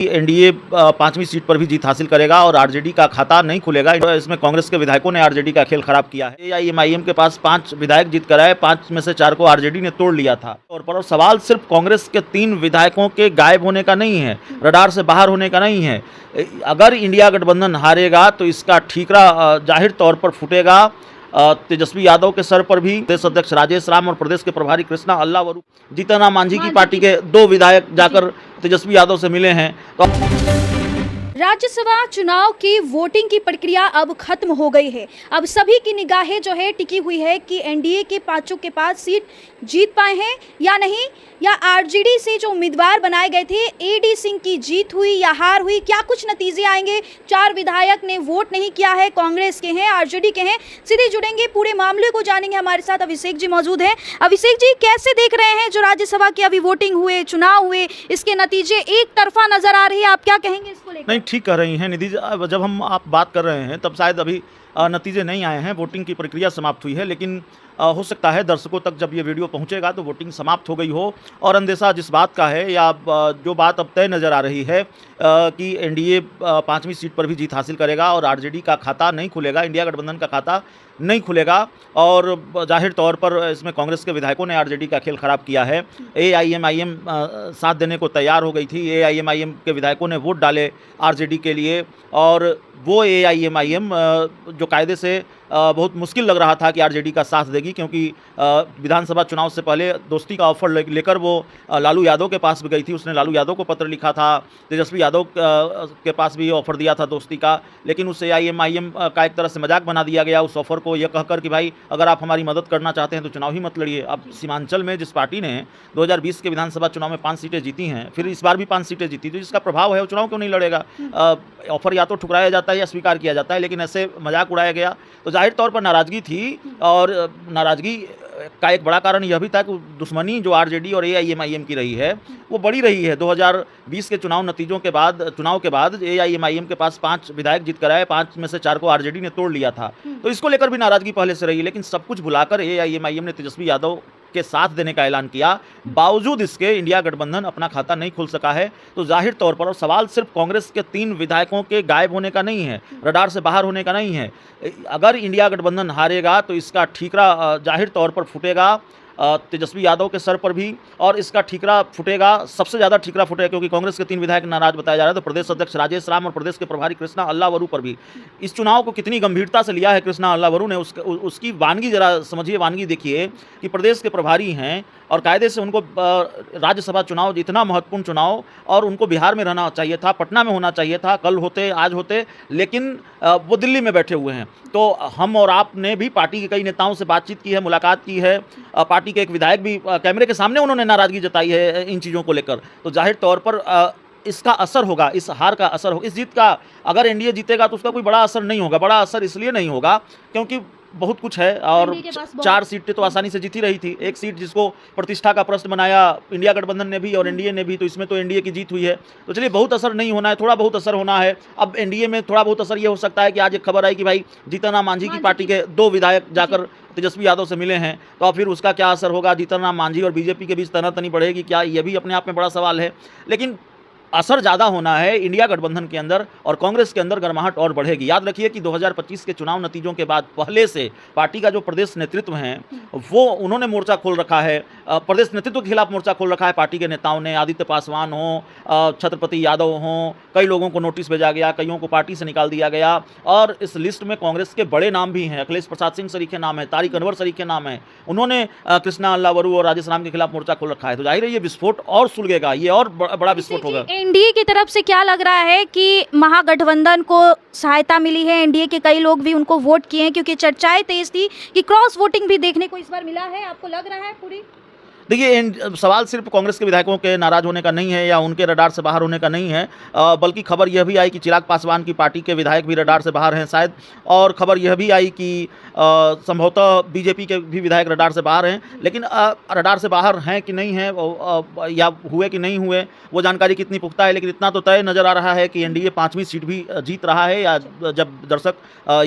NDA पांचवी seat पर भी जीत हासिल करेगा और आरजेडी का खाता नहीं खुलेगा। इसमें कांग्रेस के विधायकों ने आरजेडी का खेल खराब किया है। एआईएमआईएम के पास 5 विधायक जीत कर आए, 5 में से 4 को आरजेडी ने तोड़ लिया था। और सवाल सिर्फ कांग्रेस के 3 विधायकों के गायब होने का नहीं है, रडार से बाहर होने का नहीं है। अगर इंडिया गठबंधन हारेगा तो इसका ठीकरा जाहिर तौर पर फूटेगा। तेजस्वी यादव के सर पर भी प्रदेश अध्यक्ष राजेश राम और प्रदेश के प्रभारी कृष्णा अल्लावरू, जीतन राम मांझी की पार्टी के 2 विधायक जाकर तेजस्वी यादव से मिले हैं। राज्यसभा चुनाव की वोटिंग की प्रक्रिया अब खत्म हो गई है। अब सभी की निगाहें जो है टिकी हुई है कि एनडीए के 5 सीट जीत पाए हैं या नहीं, या आरजेडी से जो उम्मीदवार बनाए गए थे एडी सिंह की जीत हुई या हार हुई, क्या कुछ नतीजे आएंगे। 4 विधायक ने वोट नहीं किया है, कांग्रेस के हैं, आरजेडी के हैं। सीधे जुड़ेंगे, पूरे मामले को जानेंगे। हमारे साथ अभिषेक जी मौजूद हैं। अभिषेक जी, कैसे देख रहे हैं जो राज्यसभा की अभी वोटिंग हुए, चुनाव हुए, इसके नतीजे एक तरफा नजर आ रही है, आप क्या कहेंगे इसको लेकर? नहीं, ठीक कह रही हैं निधि। जब हम आप बात कर रहे हैं तब शायद अभी नतीजे नहीं आए हैं, वोटिंग की प्रक्रिया समाप्त हुई है, लेकिन हो सकता है दर्शकों तक जब ये वीडियो पहुंचेगा तो वोटिंग समाप्त हो गई हो। और अंदेशा जिस बात का है या जो बात अब तय नज़र आ रही है कि एनडीए 5वीं सीट पर भी जीत हासिल करेगा और आरजेडी का खाता नहीं खुलेगा, इंडिया गठबंधन का खाता नहीं खुलेगा। और जाहिर तौर पर इसमें कांग्रेस के विधायकों ने आरजेडी का खेल खराब किया है। एआईएमआईएम साथ देने को तैयार हो गई थी। एआईएमआईएम के विधायकों ने वोट डाले आरजेडी के लिए, और वो एआईएमआईएम जो कायदे से बहुत मुश्किल लग रहा था कि आरजेडी का साथ देगी, क्योंकि विधानसभा चुनाव से पहले दोस्ती का ऑफर लेकर वो लालू यादव के पास भी गई थी। उसने लालू यादव को पत्र लिखा था, तेजस्वी यादव के पास भी ऑफर दिया था दोस्ती का, लेकिन उस एआईएमआईएम का एक तरह से मजाक बना दिया गया उस ऑफर को, यह कहकर कि भाई अगर आप हमारी मदद करना चाहते हैं तो चुनाव ही मत लड़िए। अब सीमांचल में जिस पार्टी ने 2020 के विधानसभा चुनाव में 5 सीटें जीती हैं, फिर इस बार भी 5 सीटें जीती, तो जिसका प्रभाव है वो चुनाव क्यों नहीं लड़ेगा। ऑफर या तो ठुकराया जाता है या स्वीकार किया जाता है, लेकिन ऐसे मजाक उड़ाया गया तो जाहिर तौर पर नाराज़गी थी। और नाराज़गी का एक बड़ा कारण यह भी था कि दुश्मनी जो आरजेडी और एआईएमआईएम की रही है वो बड़ी रही है। 2020 के चुनाव के बाद एआईएमआईएम के पास 5 विधायक जीत कर आए, 5 में से 4 को आरजेडी ने तोड़ लिया था। तो इसको लेकर भी नाराज़गी पहले से रही, लेकिन सब कुछ भुलाकर एआईएमआईएम ने तेजस्वी यादव के साथ देने का ऐलान किया। बावजूद इसके इंडिया गठबंधन अपना खाता नहीं खुल सका है। तो जाहिर तौर पर, और सवाल सिर्फ कांग्रेस के 3 विधायकों के गायब होने का नहीं है, रडार से बाहर होने का नहीं है। अगर इंडिया गठबंधन हारेगा तो इसका ठीकरा जाहिर तौर पर फूटेगा तेजस्वी यादव के सर पर भी, और इसका ठीकरा फूटेगा, सबसे ज़्यादा ठीकरा फूटेगा क्योंकि कांग्रेस के 3 विधायक नाराज बताया जा रहा है, तो प्रदेश अध्यक्ष राजेश राम और प्रदेश के प्रभारी कृष्णा अल्लावरू पर भी। इस चुनाव को कितनी गंभीरता से लिया है कृष्णा अल्लावरू ने, उसकी वानगी जरा समझिए, वानगी देखिए कि प्रदेश के प्रभारी हैं और कायदे से उनको राज्यसभा चुनाव, इतना महत्वपूर्ण चुनाव, और उनको बिहार में रहना चाहिए था, पटना में होना चाहिए था, कल होते, आज होते, लेकिन वो दिल्ली में बैठे हुए हैं। तो हम और आपने भी पार्टी के कई नेताओं से बातचीत की है, मुलाकात की है, पार्टी के एक विधायक भी कैमरे के सामने उन्होंने नाराज़गी जताई है इन चीज़ों को लेकर। तो जाहिर तौर पर इसका असर होगा, इस हार का असर होगा, इस जीत का। अगर एनडीए जीतेगा तो उसका कोई बड़ा असर नहीं होगा। बड़ा असर इसलिए नहीं होगा क्योंकि बहुत कुछ है, और 4 सीटें तो आसानी से जीती रही थी। एक सीट जिसको प्रतिष्ठा का प्रश्न बनाया इंडिया गठबंधन ने भी और एनडीए ने भी, तो इसमें तो एनडीए की जीत हुई है। तो चलिए, बहुत असर नहीं होना है, थोड़ा बहुत असर होना है। अब एनडीए में थोड़ा बहुत असर ये हो सकता है कि आज एक खबर आई कि भाई जीतन राम मांझी की पार्टी के 2 विधायक जाकर तेजस्वी यादव से मिले हैं, तो अब फिर उसका क्या असर होगा। जीतन राम मांझी और बीजेपी के बीच तनातनी बढ़ेगी क्या, यह भी अपने आप में बड़ा सवाल है। लेकिन असर ज़्यादा होना है इंडिया गठबंधन के अंदर, और कांग्रेस के अंदर गर्माहट और बढ़ेगी। याद रखिए कि 2025 के चुनाव नतीजों के बाद पहले से पार्टी का जो प्रदेश नेतृत्व है वो उन्होंने मोर्चा खोल रखा है, प्रदेश नेतृत्व के खिलाफ मोर्चा खोल रखा है। पार्टी के नेताओं ने, आदित्य पासवान हो, छत्रपति यादव हों, कई लोगों को नोटिस भेजा गया, कईयों को पार्टी से निकाल दिया गया। और इस लिस्ट में कांग्रेस के बड़े नाम भी हैं, अखिलेश प्रसाद सिंह सरीखे नाम है, तारिक अनवर सरीखे नाम है, उन्होंने कृष्णा अल्लावरू और राजेश राम के खिलाफ मोर्चा खोल रखा है। तो जाहिर है ये विस्फोट और सुलगेगा, ये और बड़ा विस्फोट होगा। एनडीए की तरफ से क्या लग रहा है कि महागठबंधन को सहायता मिली है, एनडीए के कई लोग भी उनको वोट किए हैं, क्योंकि चर्चाएं तेज थी कि क्रॉस वोटिंग भी देखने को इस बार मिला है। आपको लग रहा है पूरी? देखिए, सवाल सिर्फ कांग्रेस के विधायकों के नाराज होने का नहीं है या उनके रडार से बाहर होने का नहीं है, बल्कि खबर यह भी आई कि चिराग पासवान की पार्टी के विधायक भी रडार से बाहर हैं शायद, और खबर यह भी आई कि संभवतः बीजेपी के भी विधायक रडार से बाहर हैं। लेकिन रडार से बाहर हैं कि नहीं हैं या हुए कि नहीं हुए वो जानकारी कितनी पुख्ता है, लेकिन इतना तो तय नज़र आ रहा है कि एनडीए 5वीं सीट भी जीत रहा है, या जब दर्शक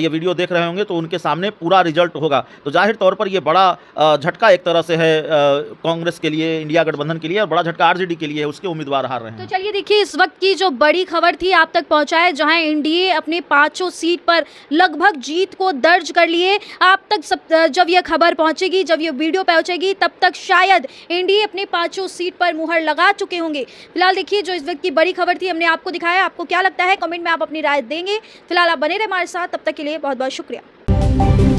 ये वीडियो देख रहे होंगे तो उनके सामने पूरा रिजल्ट होगा। तो जाहिर तौर पर यह बड़ा झटका एक तरह से है कांग्रेस के लिए, इंडिया गठबंधन के लिए, और बड़ा झटका आरजेडी के लिए है, उसके उम्मीदवार हार रहे तो हैं। चलिए देखिए, इस वक्त की जो बड़ी खबर थी आप तक पहुंचाए, जहां एनडीए अपने 5 सीट पर लगभग जीत को दर्ज कर लिए। आप तक जब यह खबर पहुंचेगी, जब यह वीडियो पहुंचेगी, तब तक शायद एनडीए अपने 5 सीट पर मुहर लगा चुके होंगे। फिलहाल देखिए, जो इस वक्त की बड़ी खबर थी हमने आपको दिखाया। आपको क्या लगता है, कमेंट में आप अपनी राय देंगे। फिलहाल आप बने रहे हमारे साथ, तब तक के लिए बहुत बहुत शुक्रिया।